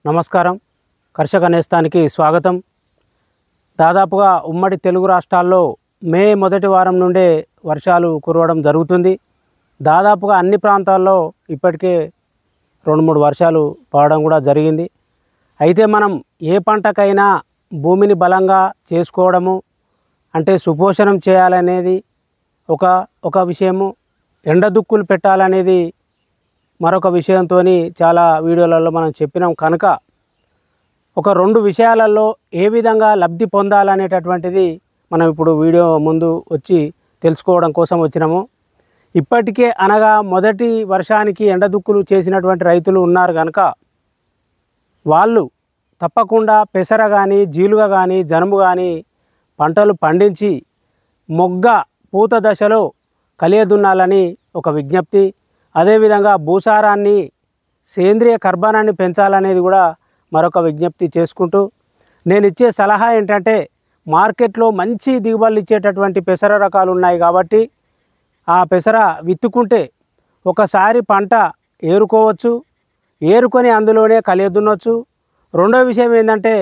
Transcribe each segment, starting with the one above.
నమస్కారం. కర్షక నేస్తానికి స్వాగతం. దాదాపుగా ఉమ్మడి తెలుగు రాష్ట్రాల్లో మే మొదటి వారం నుండే వర్షాలు కురవడం జరుగుతుంది. దాదాపుగా అన్ని ప్రాంతాల్లో ఇప్పటికే 2-3 వర్షాలు పడడం కూడా జరిగింది. అయితే మనం ఏ పంటకైనా భూమిని బలంగా చేసుకోవడము అంటే సుపోషణం చేయాలనేది ఒక విషయము, ఎండదుక్కులు పెట్టాలనేది మరొక విషయంతో చాలా వీడియోలలో మనం చెప్పినాం. కనుక ఒక 2 విషయాలలో ఏ విధంగా లబ్ధి పొందాలనేటటువంటిది మనం ఇప్పుడు వీడియో ముందు వచ్చి తెలుసుకోవడం కోసం వచ్చినాము. ఇప్పటికే అనగా మొదటి వర్షానికి ఎండదుక్కులు చేసినటువంటి రైతులు ఉన్నారు కనుక వాళ్ళు తప్పకుండా పెసర కానీ, జీలుగ కానీ, జనుము కానీ పంటలు పండించి మొగ్గ పూత దశలో కలియదున్నాలని ఒక విజ్ఞప్తి. అదేవిధంగా భూసారాన్ని, సేంద్రియ కర్బనాన్ని పెంచాలనేది కూడా మరొక విజ్ఞప్తి చేసుకుంటూ, నేను ఇచ్చే సలహా ఏంటంటే మార్కెట్లో మంచి దిగుబడులు ఇచ్చేటటువంటి పెసర రకాలు ఉన్నాయి కాబట్టి ఆ పెసర విత్తుకుంటే ఒకసారి పంట ఏరుకోవచ్చు, ఏరుకొని అందులోనే కలియదున్నొచ్చు. రెండో విషయం ఏంటంటే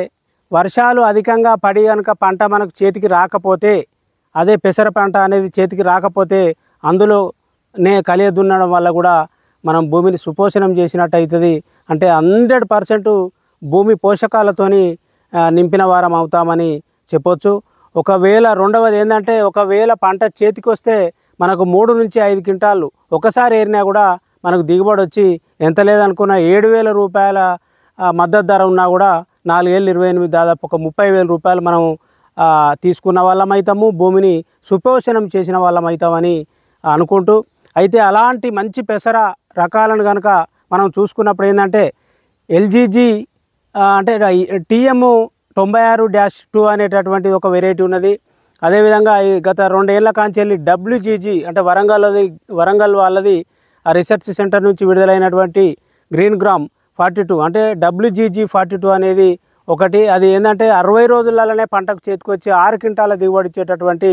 వర్షాలు అధికంగా పడి కనుక పంట మనకు చేతికి రాకపోతే, అదే పెసర పంట అనేది చేతికి రాకపోతే అందులోనే కలియదున్నడం వల్ల కూడా మనం భూమిని సుపోషణం చేసినట్టు అవుతుంది. అంటే 100% భూమి పోషకాలతోని నింపిన వారం అవుతామని చెప్పొచ్చు. ఒకవేళ రెండవది ఏంటంటే, ఒకవేళ పంట చేతికి వస్తే మనకు 3 నుంచి 5 క్వింటాళ్ళు ఒకసారి ఏరినా కూడా మనకు దిగుబడి వచ్చి ఎంత లేదనుకున్న 7,000 రూపాయల మద్దతు ధర ఉన్నా కూడా 4,28 దాదాపు ఒక 30,000 రూపాయలు మనం తీసుకున్న వాళ్ళం అవుతాము, భూమిని సుపోషణం చేసిన వాళ్ళం అవుతామని అనుకుంటూ, అయితే అలాంటి మంచి పెసర రకాలను కనుక మనం చూసుకున్నప్పుడు ఏంటంటే ఎల్జీజీ అంటే TM 96-2 అనేటటువంటిది ఒక వెరైటీ ఉన్నది. అదేవిధంగా గత 2 ఏళ్ల కాంచెల్లి WGG అంటే వరంగల్ వాళ్ళది ఆ రీసెర్చ్ సెంటర్ నుంచి విడుదలైనటువంటి గ్రీన్ గ్రామ్ 42 అంటే WGG 42 అనేది ఒకటి. అది ఏంటంటే 60 రోజులలోనే పంటకు చేతికొచ్చి 6 క్వింటాల దిగుబడి ఇచ్చేటటువంటి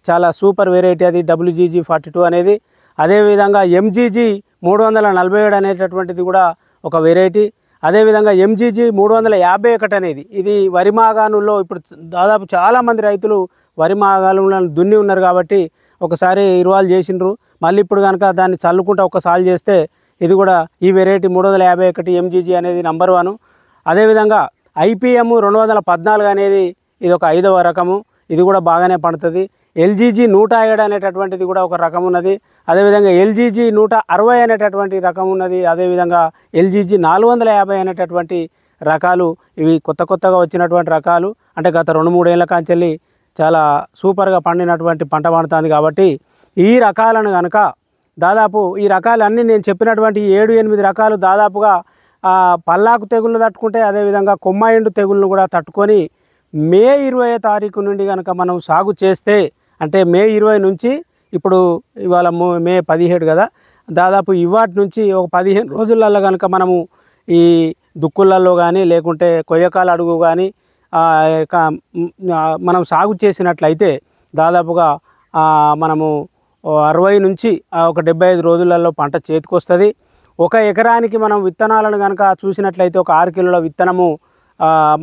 చాలా సూపర్ వెరైటీ అది WGG 42 అనేది. అదేవిధంగా MGG 347 అనేటటువంటిది కూడా ఒక వెరైటీ. అదేవిధంగా MGG 351 అనేది ఇది వరి మాగాణుల్లో ఇప్పుడు దాదాపు చాలామంది రైతులు వరి మాగాణులను దున్ని ఉన్నారు కాబట్టి ఒకసారి ఇరువాలు చేసిండ్రు. మళ్ళీ ఇప్పుడు కనుక దాన్ని చల్లుకుంటూ ఒకసారి చేస్తే ఇది కూడా ఈ వెరైటీ 351 MGG అనేది నంబర్ 1. అదేవిధంగా IPM 214 అనేది ఇది ఒక 5వ రకము, ఇది కూడా బాగానే పండుతుంది. LGG 107 అనేటటువంటిది కూడా ఒక రకం ఉన్నది. అదేవిధంగా LGG 160 అనేటటువంటి రకం ఉన్నది. అదేవిధంగా LGG 450 అనేటటువంటి రకాలు, ఇవి కొత్తగా వచ్చినటువంటి రకాలు. అంటే గత 2-3 ఏళ్ల కాంచెల్లి చాలా సూపర్గా పండినటువంటి పంట పండుతుంది కాబట్టి ఈ రకాలను కనుక దాదాపు ఈ రకాలన్నీ నేను చెప్పినటువంటి 7-8 రకాలు దాదాపుగా పల్లాకు తెగుళ్ళు తట్టుకుంటే, అదేవిధంగా కొమ్మ ఎండు తెగుళ్ళను కూడా తట్టుకొని మే 20వ తారీఖు నుండి కనుక మనం సాగు చేస్తే, అంటే మే 20 నుంచి ఇప్పుడు ఇవాళ మే 17 కదా, దాదాపు ఇవాటి నుంచి ఒక 15 రోజులలో కనుక మనము ఈ దుక్కులలో కానీ లేకుంటే కొయ్యకాల అడుగు కానీ మనం సాగు చేసినట్లయితే దాదాపుగా మనము 60 నుంచి ఒక 75 రోజులలో పంట చేతికొస్తుంది. 1 ఎకరానికి మనం విత్తనాలను కనుక చూసినట్లయితే ఒక 6 కిలోల విత్తనము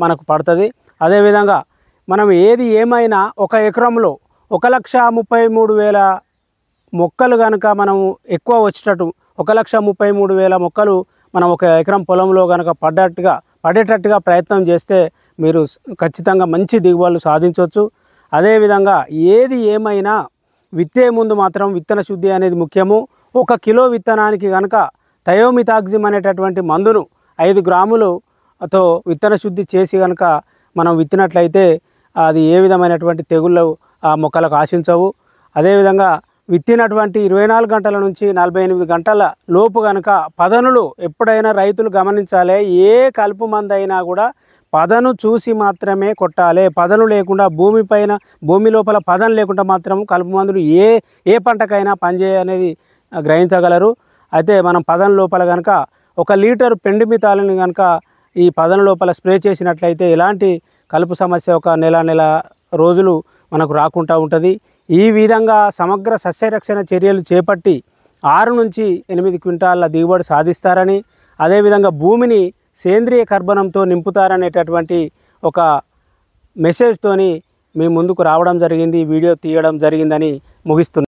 మనకు పడుతుంది. అదేవిధంగా మనం ఏది ఏమైనా 1 ఎకరంలో 1,33,000 మొక్కలు కనుక మనం ఎక్కువ వచ్చేటట్టు 1,33,000 మొక్కలు మనం 1 ఎకరం పొలంలో కనుక పడేటట్టుగా ప్రయత్నం చేస్తే మీరు ఖచ్చితంగా మంచి దిగుబడులు సాధించవచ్చు. అదేవిధంగా ఏది ఏమైనా విత్తే ముందు మాత్రం విత్తన శుద్ధి అనేది ముఖ్యము. 1 కిలో విత్తనానికి కనుక థయోమితాక్సిమ్ అనేటటువంటి మందును 5 గ్రాములతో విత్తన శుద్ధి చేసి కనుక మనం విత్తినట్లయితే అది ఏ విధమైనటువంటి తెగుళ్ళు ఆ మొక్కలకు ఆశించవు. అదేవిధంగా విత్తినటువంటి 24 గంటల నుంచి 48 గంటల లోపు కనుక పదనులు ఎప్పుడైనా రైతులు గమనించాలి. ఏ కలుపు మందు అయినా కూడా పదను చూసి మాత్రమే కొట్టాలి. పదను లేకుండా భూమి లోపల పదను లేకుండా మాత్రం కలుపు మందులు ఏ పంటకైనా పనిచేయనేది గ్రహించగలరు. అయితే మనం పదను లోపల కనుక 1 లీటర్ పెండిమితాలని కనుక ఈ పదను లోపల స్ప్రే చేసినట్లయితే ఎలాంటి కలుపు సమస్య ఒక నెల రోజులు మనకు రాకుండా ఉంటుంది. ఈ విధంగా సమగ్ర సస్యరక్షణ చర్యలు చేపట్టి 6 నుంచి 8 క్వింటాల దిగుబడి సాధిస్తారని, అదేవిధంగా భూమిని సేంద్రియ కర్బనంతో నింపుతారనేటటువంటి ఒక మెసేజ్తోని మీ ముందుకు రావడం జరిగింది, వీడియో తీయడం జరిగిందని ముగిస్తున్నాను.